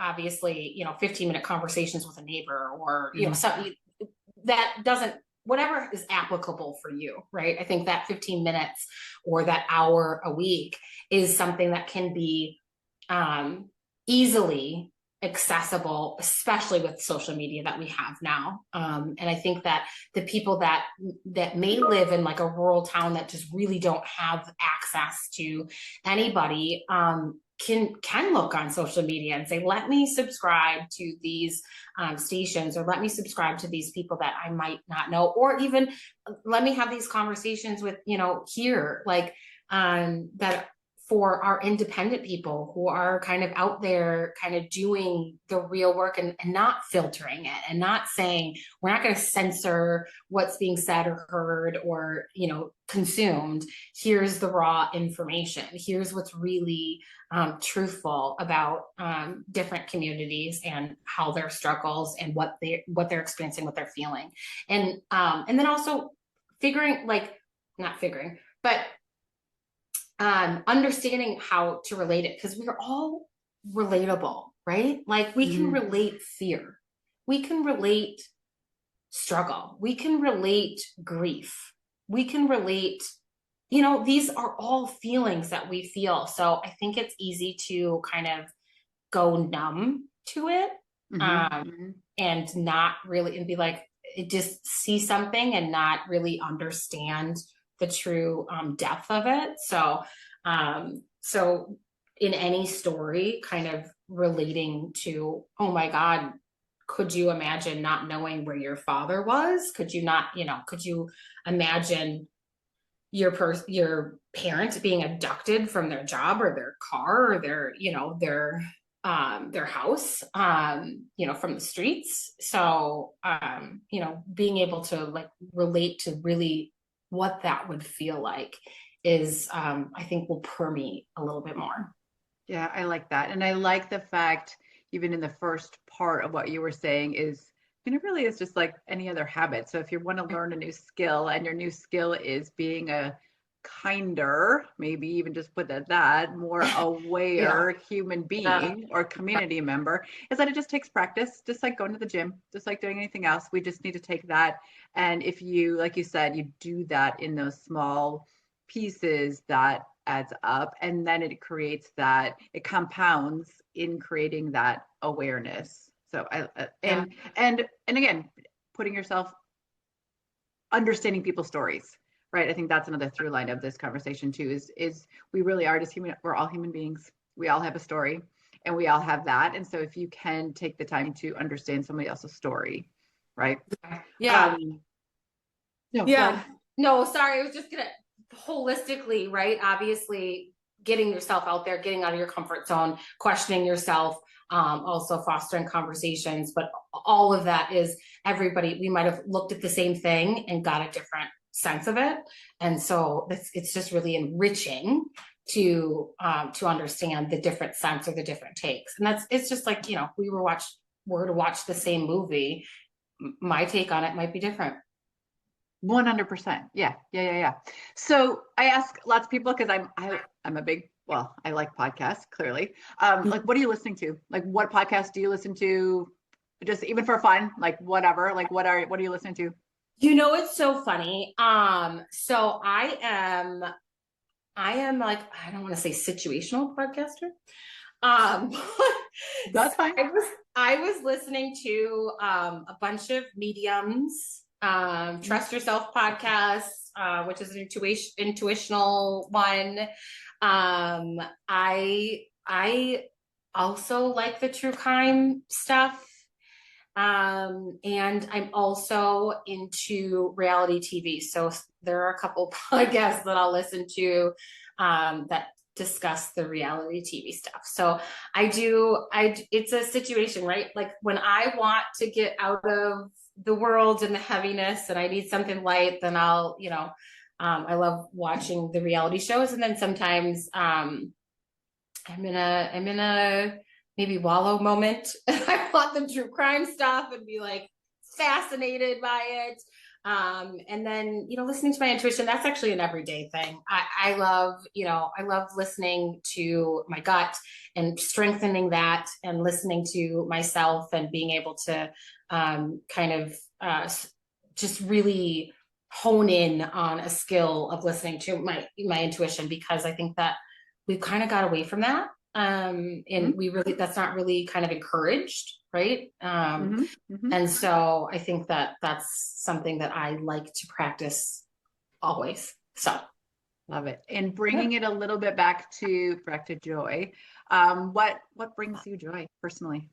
obviously, 15-minute conversations with a neighbor, or, something that doesn't, whatever is applicable for you, right? I think that 15 minutes or that hour a week is something that can be easily accessible, especially with social media that we have now. And I think that the people that may live in like a rural town that just really don't have access to anybody, can look on social media and say, let me subscribe to these stations, or let me subscribe to these people that I might not know, or even let me have these conversations with, here, like that, for our independent people who are kind of out there kind of doing the real work, and not filtering it, and not saying, we're not going to censor what's being said or heard or, consumed. Here's the raw information. Here's what's really truthful about different communities and how their struggles and what they're experiencing, what they're feeling. And then also understanding how to relate it, because we're all relatable, right? Like we can relate fear, we can relate struggle, we can relate grief, we can relate, these are all feelings that we feel. So I think it's easy to kind of go numb to it, and not really, and be like, just see something and not really understand the true depth of it. So in any story, kind of relating to, oh my God, could you imagine not knowing where your father was? Could you imagine your parents being abducted from their job or their car or their house, from the streets? So, being able to like relate to really what that would feel like is, I think, will permeate a little bit more. Yeah, I like that. And I like the fact, even in the first part of what you were saying, is, it really is just like any other habit. So if you want to learn a new skill, and your new skill is being a kinder, maybe even just put that more aware human being or community member, is that it just takes practice, just like going to the gym, just like doing anything else. We just need to take that. And if you, like you said, you do that in those small pieces, that adds up, and then it compounds in creating that awareness. So and again, putting yourself, understanding people's stories, right? I think that's another through line of this conversation too, is we really are just human. We're all human beings. We all have a story, and we all have that. And so if you can take the time to understand somebody else's story, right? Yeah. No, sorry. I was just gonna, holistically, right? Obviously, getting yourself out there, getting out of your comfort zone, questioning yourself, also fostering conversations. But all of that is, everybody, we might have looked at the same thing and got a different sense of it. And so it's just really enriching to understand the different sense or the different takes. And it's just like, we were to watch the same movie. My take on it might be different. 100%. Yeah. So I ask lots of people, because I'm a big, I like podcasts, clearly. Like, what are you listening to? Like, what podcast do you listen to? Just even for fun, like whatever, like what are you listening to? It's so funny. So I am like, I don't want to say situational podcaster. Um, That's fine. I was listening to a bunch of mediums, Trust Yourself podcast, which is an intuitional one. I also like the true crime stuff. And I'm also into reality TV. So there are a couple podcasts that I'll listen to that discuss the reality TV stuff. So it's a situation, right? Like when I want to get out of the world and the heaviness and I need something light, then I love watching the reality shows. And then sometimes I'm in a maybe wallow moment. I want the true crime stuff and be like fascinated by it. And then, listening to my intuition, that's actually an everyday thing. I love listening to my gut and strengthening that and listening to myself and being able to just really hone in on a skill of listening to my intuition, because I think that we've kind of got away from that. And that's not really kind of encouraged, right? And so I think that that's something that I like to practice always. So Love it. And bringing it a little bit back to joy. What brings you joy personally?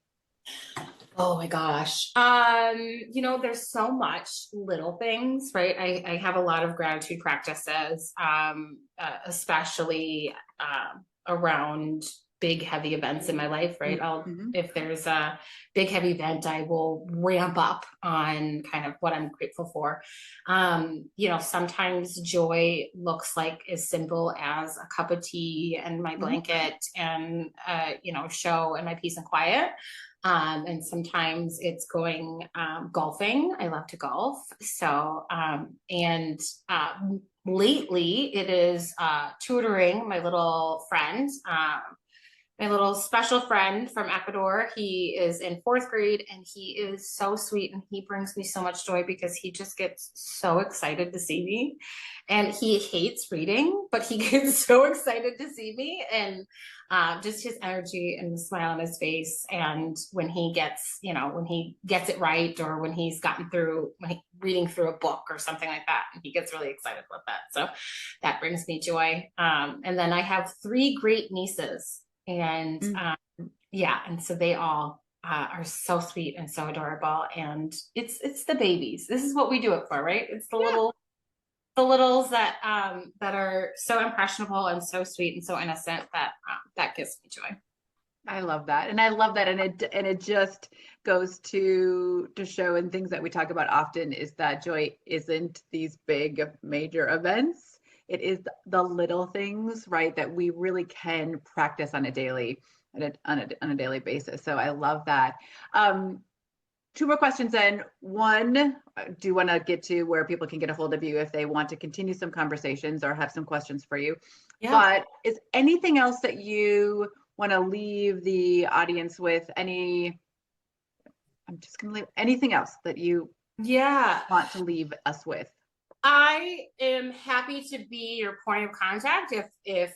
oh my gosh. There's so much little things, right? I have a lot of gratitude practices, especially around big, heavy events in my life, right? If there's a big, heavy event, I will ramp up on kind of what I'm grateful for. Sometimes joy looks like as simple as a cup of tea and my blanket and, show and my peace and quiet. And sometimes it's going golfing. I love to golf. So, lately it is tutoring my little friend, my little special friend from Ecuador. He is in fourth grade and he is so sweet and he brings me so much joy because he just gets so excited to see me. And he hates reading, but he gets so excited to see me. And just his energy and the smile on his face. And when he gets it right, or when he's reading through a book or something like that, and he gets really excited about that. So that brings me joy. And then I have 3 great nieces, and and so they all are so sweet and so adorable. And it's the babies. This is what we do it for, right? It's the littles that are so impressionable and so sweet and so innocent that gives me joy. I love that. And I love that. And it just goes to show, and things that we talk about often, is that joy isn't these big major events. It is the little things, right, that we really can practice on a daily basis. So I love that. 2 more questions then. One, do you want to get to where people can get a hold of you if they want to continue some conversations or have some questions for you? Yeah. But is anything else that you want to leave the audience with? I'm just going to leave anything else that you want to leave us with? I am happy to be your point of contact if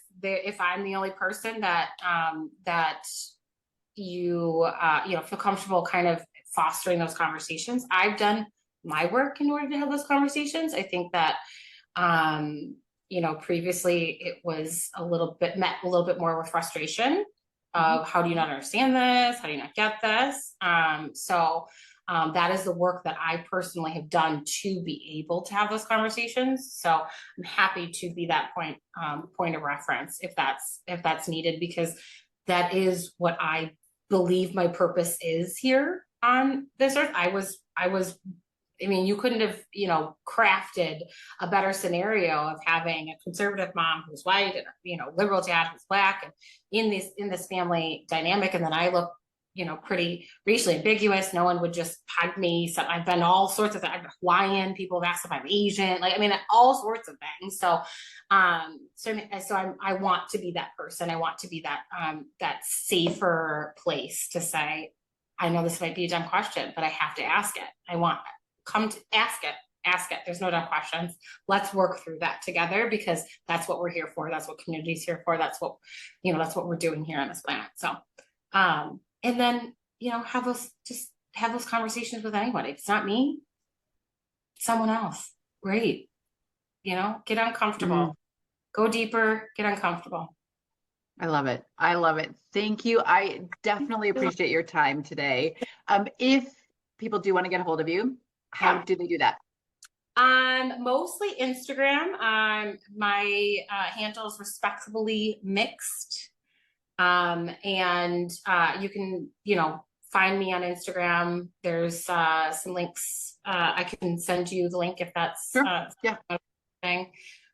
I'm the only person that you feel comfortable kind of fostering those conversations. I've done my work in order to have those conversations. I think that previously it was met a little bit more with frustration of how do you not understand this? How do you not get this? So that is the work that I personally have done to be able to have those conversations. So I'm happy to be that point of reference if that's needed, because that is what I believe my purpose is here on this earth. You couldn't have, crafted a better scenario of having a conservative mom who's white and, liberal dad who's black, and in this family dynamic. And then I look, pretty racially ambiguous. No one would just hug me. So I've been all sorts of things. I'm Hawaiian. People have asked if I'm Asian, all sorts of things. So, I want to be that person. I want to be that safer place to say, I know this might be a dumb question, but I have to ask it. Come to ask it ask it. There's no dumb questions. Let's work through that together, because that's what we're here for. That's what community's here for. That's what, that's what we're doing here on this planet. So, and then, have those conversations with anybody. If it's not me, someone else. Great. Get uncomfortable, go deeper, get uncomfortable. I love it. I love it. Thank you. I definitely appreciate your time today. If people do want to get a hold of you, how do they do that? Mostly Instagram. My handle is respectably mixed. And you can, find me on Instagram. There's some links. I can send you the link if that's yeah. thing.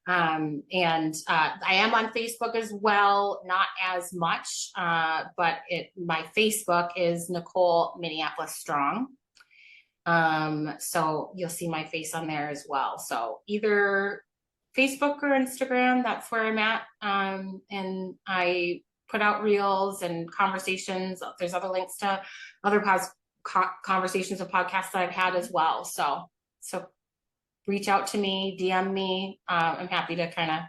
And I am on Facebook as well, not as much, but my Facebook is Nicole Minneapolis Strong. So you'll see my face on there as well. So either Facebook or Instagram, that's where I'm at. And I put out reels and conversations. There's other links to other conversations and podcasts that I've had as well. So reach out to me, DM me. I'm happy to kind of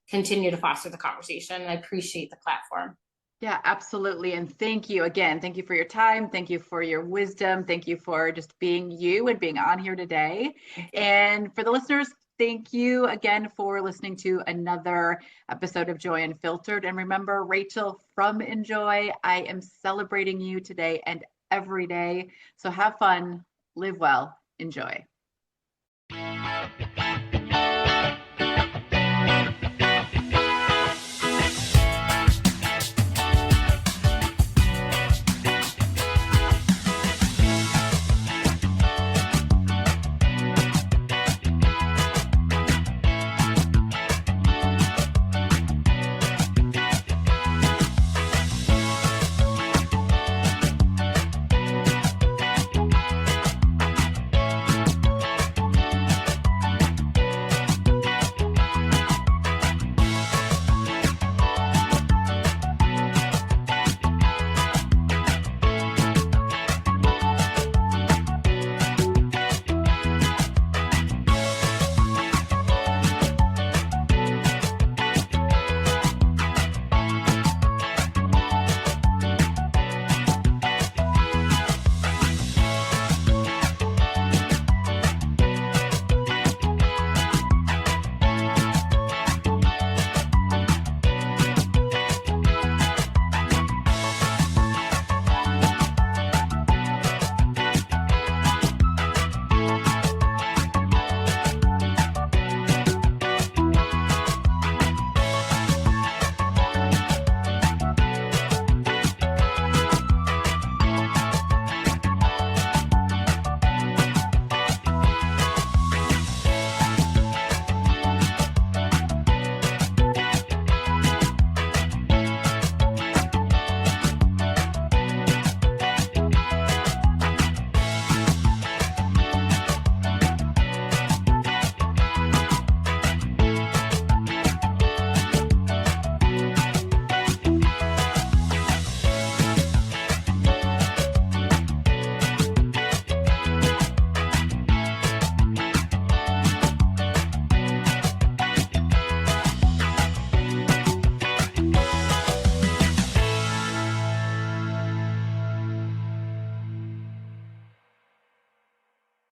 continue to foster the conversation. I appreciate the platform. Yeah, absolutely. And thank you again. Thank you for your time. Thank you for your wisdom. Thank you for just being you and being on here today. And for the listeners, thank you again for listening to another episode of Joy Unfiltered. And remember, Rachel from Enjoy, I am celebrating you today and every day. So have fun, live well, enjoy.